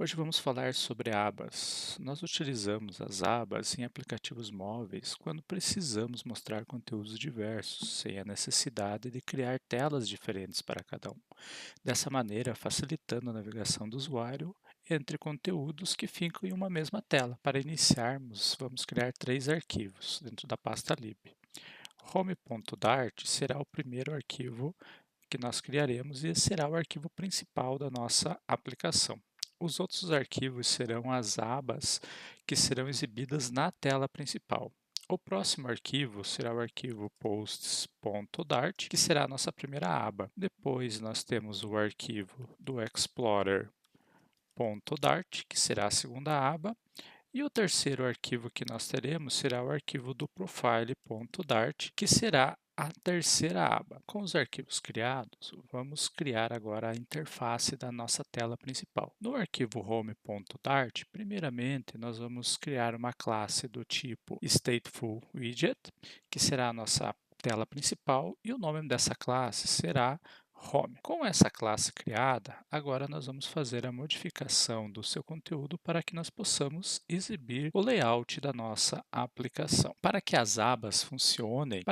Hoje vamos falar sobre abas. Nós utilizamos as abas em aplicativos móveis quando precisamos mostrar conteúdos diversos, sem a necessidade de criar telas diferentes para cada um. Dessa maneira, facilitando a navegação do usuário entre conteúdos que ficam em uma mesma tela. Para iniciarmos, vamos criar três arquivos dentro da pasta lib. Home.dart será o primeiro arquivo que nós criaremos e esse será o arquivo principal da nossa aplicação. Os outros arquivos serão as abas que serão exibidas na tela principal. O próximo arquivo será o arquivo posts.dart, que será a nossa primeira aba. Depois nós temos o arquivo do explorer.dart, que será a segunda aba. E o terceiro arquivo que nós teremos será o arquivo do profile.dart, que será a terceira aba. Com os arquivos criados, vamos criar agora a interface da nossa tela principal. No arquivo home.dart, primeiramente nós vamos criar uma classe do tipo statefulWidget, que será a nossa tela principal, e o nome dessa classe será Home. Com essa classe criada, agora nós vamos fazer a modificação do seu conteúdo para que nós possamos exibir o layout da nossa aplicação. Para que as abas funcionem,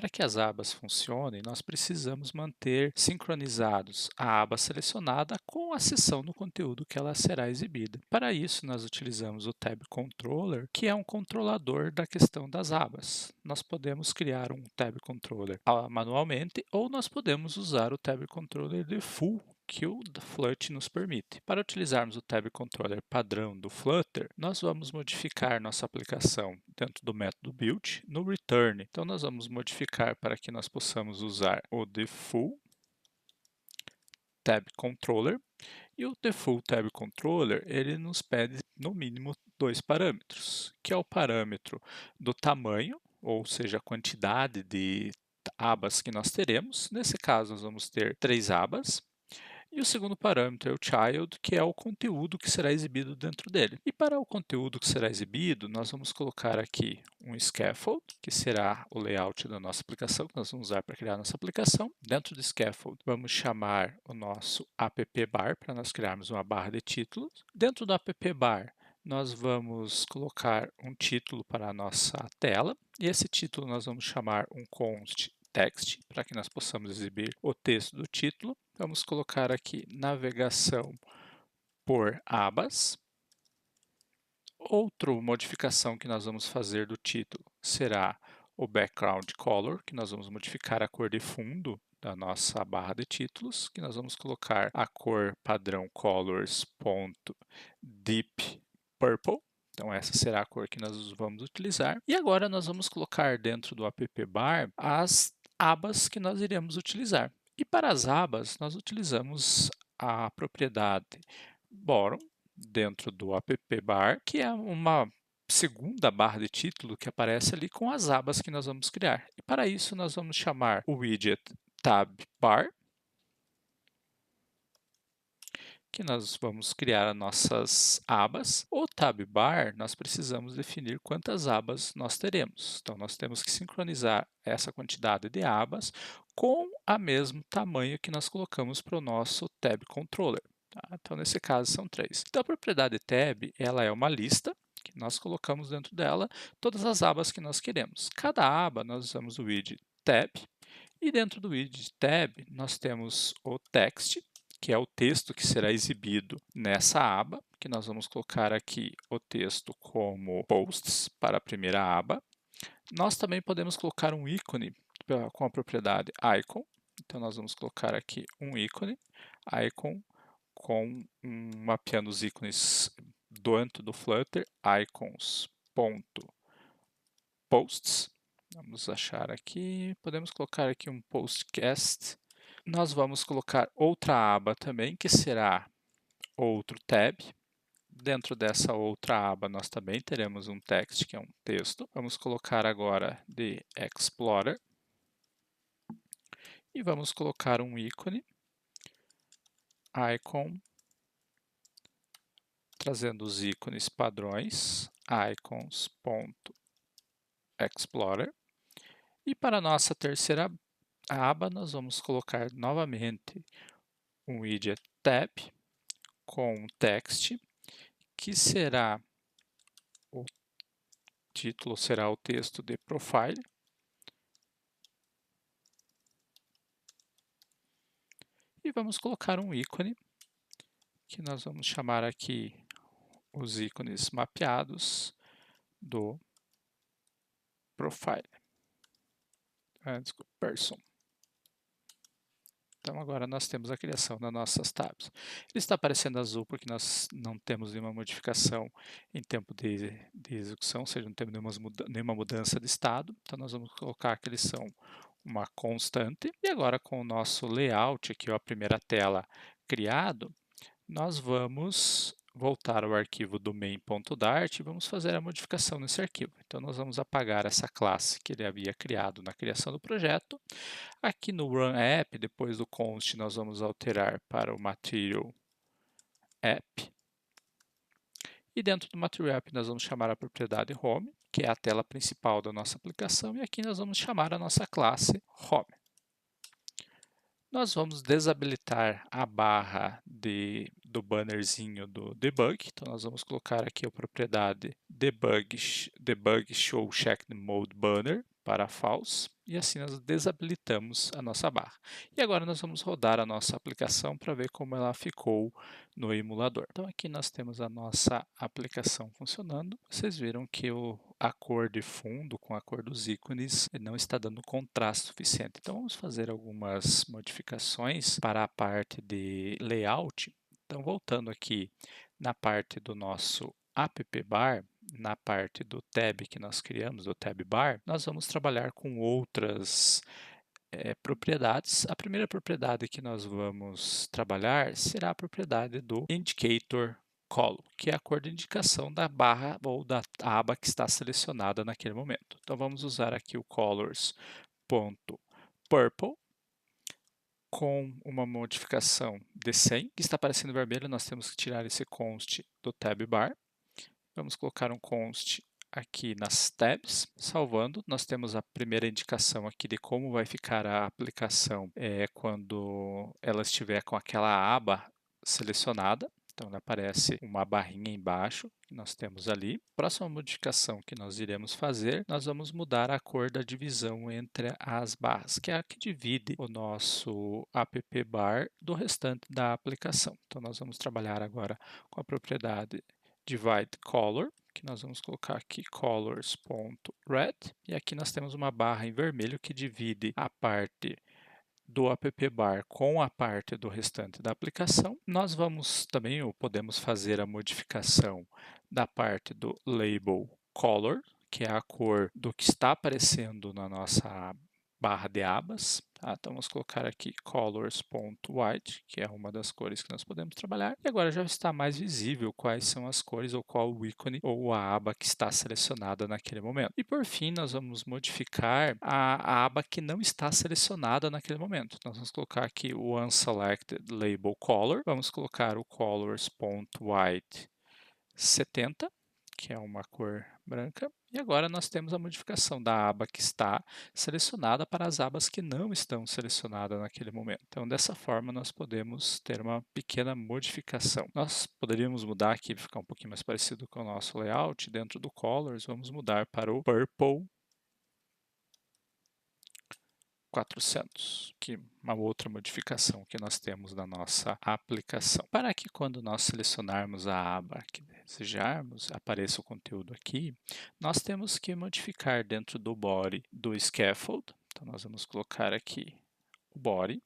nós precisamos manter sincronizados a aba selecionada com a seção do conteúdo que ela será exibida. Para isso, nós utilizamos o Tab Controller, que é um controlador da questão das abas. Nós podemos criar um Tab Controller manualmente ou nós podemos usar o Tab Controller default que o Flutter nos permite. Para utilizarmos o Tab Controller padrão do Flutter, nós vamos modificar nossa aplicação dentro do método build no return. Então, nós vamos modificar para que nós possamos usar o default Tab Controller. E o Default Tab Controller, ele nos pede no mínimo dois parâmetros, que é o parâmetro do tamanho, ou seja, a quantidade de abas que nós teremos. Nesse caso, nós vamos ter 3 abas. E o segundo parâmetro é o child, que é o conteúdo que será exibido dentro dele. E para o conteúdo que será exibido, nós vamos colocar aqui um scaffold, que será o layout da nossa aplicação, que nós vamos usar para criar a nossa aplicação. Dentro do scaffold, vamos chamar o nosso appbar, para nós criarmos uma barra de títulos. Dentro do appbar, nós vamos colocar um título para a nossa tela, e esse título nós vamos chamar um const text, para que nós possamos exibir o texto do título. Vamos colocar aqui navegação por abas. Outra modificação que nós vamos fazer do título será o background color, que nós vamos modificar a cor de fundo da nossa barra de títulos, que nós vamos colocar a cor padrão colors.deep purple. Então essa será a cor que nós vamos utilizar. E agora nós vamos colocar dentro do appbar as abas que nós iremos utilizar. E para as abas, nós utilizamos a propriedade bottom dentro do appbar, que é uma segunda barra de título que aparece ali com as abas que nós vamos criar. E para isso, nós vamos chamar o widget tab bar, que nós vamos criar as nossas abas. O tab bar, nós precisamos definir quantas abas nós teremos. Então, nós temos que sincronizar essa quantidade de abas com o mesmo tamanho que nós colocamos para o nosso tab controller. Tá? Então, nesse caso, são 3. Então, a propriedade tab, ela é uma lista que nós colocamos dentro dela todas as abas que nós queremos. Cada aba, nós usamos o widget tab, e dentro do widget tab, nós temos o text, que é o texto que será exibido nessa aba, que nós vamos colocar aqui o texto como posts para a primeira aba. Nós também podemos colocar um ícone com a propriedade icon. Então, nós vamos colocar aqui um ícone, icon, mapeando os ícones dentro do Flutter, icons.posts. Vamos achar aqui, podemos colocar aqui um postcast. Nós vamos colocar outra aba também, que será outro tab. Dentro dessa outra aba, nós também teremos um text, que é um texto. Vamos colocar agora de Explorer. E vamos colocar um ícone, icon, trazendo os ícones padrões, icons.explorer. E para a nossa terceira aba, nós vamos colocar novamente um widget tab com um text, que será o título, será o texto de profile. E vamos colocar um ícone, que nós vamos chamar aqui os ícones mapeados do profile. Desculpa, person. Então agora nós temos a criação das nossas tabs. Ele está aparecendo azul porque nós não temos nenhuma modificação em tempo de execução, ou seja, não temos nenhuma mudança de estado. Então nós vamos colocar que eles são uma constante. E agora com o nosso layout aqui, ó, a primeira tela criado, nós vamos voltar ao arquivo do main.dart e vamos fazer a modificação nesse arquivo. Então nós vamos apagar essa classe que ele havia criado na criação do projeto. Aqui no Run App, depois do const, nós vamos alterar para o Material App. E dentro do Material App nós vamos chamar a propriedade Home, que é a tela principal da nossa aplicação, e aqui nós vamos chamar a nossa classe Home. Nós vamos desabilitar a barra do bannerzinho do debug. Então, nós vamos colocar aqui a propriedade debug show checked mode banner para false. E assim nós desabilitamos a nossa barra. E agora nós vamos rodar a nossa aplicação para ver como ela ficou no emulador. Então aqui nós temos a nossa aplicação funcionando. Vocês viram que a cor de fundo com a cor dos ícones não está dando contraste suficiente. Então vamos fazer algumas modificações para a parte de layout. Então voltando aqui na parte do nosso app bar, na parte do tab que nós criamos, do tab bar, nós vamos trabalhar com outras propriedades. A primeira propriedade que nós vamos trabalhar será a propriedade do indicator column, que é a cor de indicação da barra ou da aba que está selecionada naquele momento. Então vamos usar aqui o colors.purple com uma modificação de 100, que está aparecendo vermelho, nós temos que tirar esse const do tab bar. Vamos colocar um const aqui nas tabs, salvando. Nós temos a primeira indicação aqui de como vai ficar a aplicação quando ela estiver com aquela aba selecionada. Então, aparece uma barrinha embaixo que nós temos ali. Próxima modificação que nós iremos fazer, nós vamos mudar a cor da divisão entre as barras, que é a que divide o nosso app bar do restante da aplicação. Então, nós vamos trabalhar agora com a propriedade divide color, que nós vamos colocar aqui colors.red, e aqui nós temos uma barra em vermelho que divide a parte do app bar com a parte do restante da aplicação. Nós vamos também, ou podemos fazer a modificação da parte do label color, que é a cor do que está aparecendo na nossa barra de abas. Tá? Então vamos colocar aqui colors.white, que é uma das cores que nós podemos trabalhar. E agora já está mais visível quais são as cores ou qual o ícone ou a aba que está selecionada naquele momento. E por fim, nós vamos modificar a aba que não está selecionada naquele momento. Nós vamos colocar aqui o unselected label color. Vamos colocar o colors.white 70, que é uma cor branca. E agora nós temos a modificação da aba que está selecionada para as abas que não estão selecionadas naquele momento. Então, dessa forma, nós podemos ter uma pequena modificação. Nós poderíamos mudar aqui, para ficar um pouquinho mais parecido com o nosso layout, dentro do Colors, vamos mudar para o Purple 400, que é uma outra modificação que nós temos na nossa aplicação. Para que quando nós selecionarmos a aba que desejarmos, apareça o conteúdo aqui, nós temos que modificar dentro do body do scaffold. Então nós vamos colocar aqui o body.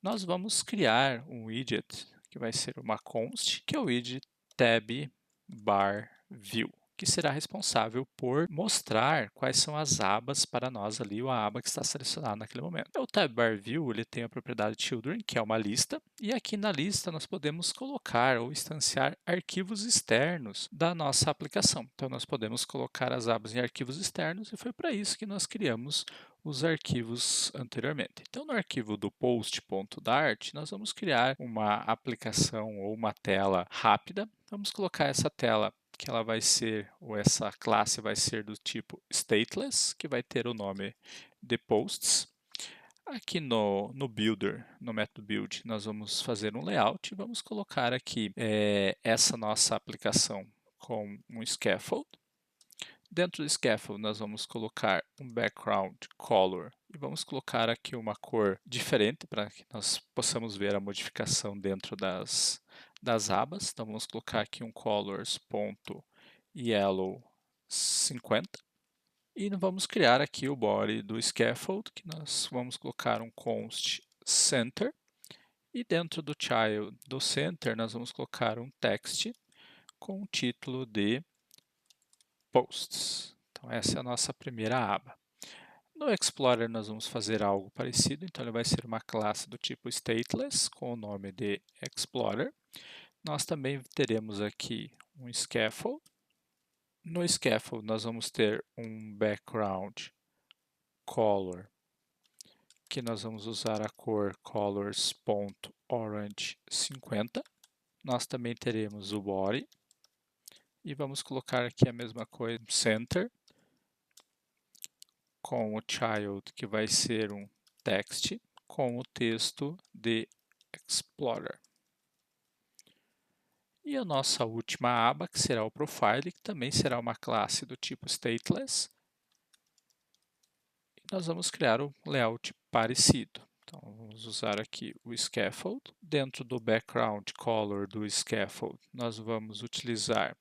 Nós vamos criar um widget que vai ser uma const, que é o widget tab bar view, que será responsável por mostrar quais são as abas para nós ali, ou a aba que está selecionada naquele momento. O Tab Bar View ele tem a propriedade Children, que é uma lista, e aqui na lista nós podemos colocar ou instanciar arquivos externos da nossa aplicação. Então nós podemos colocar as abas em arquivos externos e foi para isso que nós criamos os arquivos anteriormente. Então no arquivo do post.dart nós vamos criar uma aplicação ou uma tela rápida. Vamos colocar essa tela que ela vai ser, ou essa classe vai ser do tipo stateless, que vai ter o nome de posts. Aqui no Builder, no método Build, nós vamos fazer um layout e vamos colocar aqui essa nossa aplicação com um scaffold. Dentro do scaffold, nós vamos colocar um background color e vamos colocar aqui uma cor diferente para que nós possamos ver a modificação dentro das abas. Então, vamos colocar aqui um colors.yellow 50 e vamos criar aqui o body do scaffold, que nós vamos colocar um const center e dentro do child do center nós vamos colocar um text com o título de posts. Então, essa é a nossa primeira aba. No Explorer, nós vamos fazer algo parecido. Então, ele vai ser uma classe do tipo stateless, com o nome de Explorer. Nós também teremos aqui um scaffold. No scaffold, nós vamos ter um background color, que nós vamos usar a cor colors.orange50. Nós também teremos o body. E vamos colocar aqui a mesma coisa, center, com o child, que vai ser um text, com o texto de Explorer. E a nossa última aba, que será o Profile, que também será uma classe do tipo stateless. E nós vamos criar um layout parecido. Então, vamos usar aqui o scaffold. Dentro do background color do scaffold, nós vamos utilizar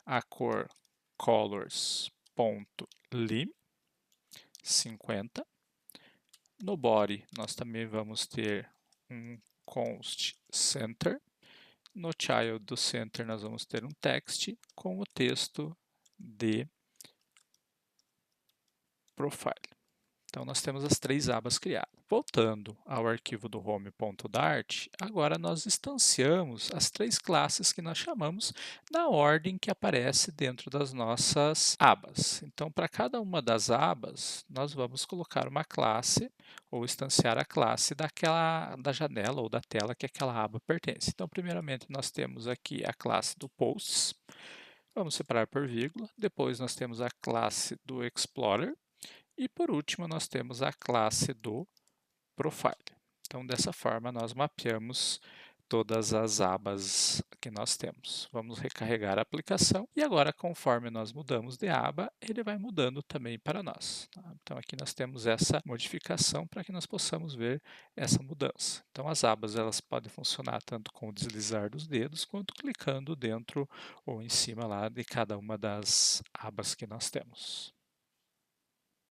a cor colors.lim 50. No body, nós também vamos ter um const center. No child do center, nós vamos ter um text com o texto de profile. Então, nós temos as três abas criadas. Voltando ao arquivo do home.dart, agora nós instanciamos as três classes que nós chamamos na ordem que aparece dentro das nossas abas. Então, para cada uma das abas, nós vamos colocar uma classe ou instanciar a classe da janela ou da tela que aquela aba pertence. Então, primeiramente, nós temos aqui a classe do Posts. Vamos separar por vírgula. Depois, nós temos a classe do Explorer. E por último, nós temos a classe do Profile. Então, dessa forma, nós mapeamos todas as abas que nós temos. Vamos recarregar a aplicação e agora, conforme nós mudamos de aba, ele vai mudando também para nós. Tá? Então, aqui nós temos essa modificação para que nós possamos ver essa mudança. Então, as abas elas podem funcionar tanto com o deslizar dos dedos, quanto clicando dentro ou em cima lá de cada uma das abas que nós temos.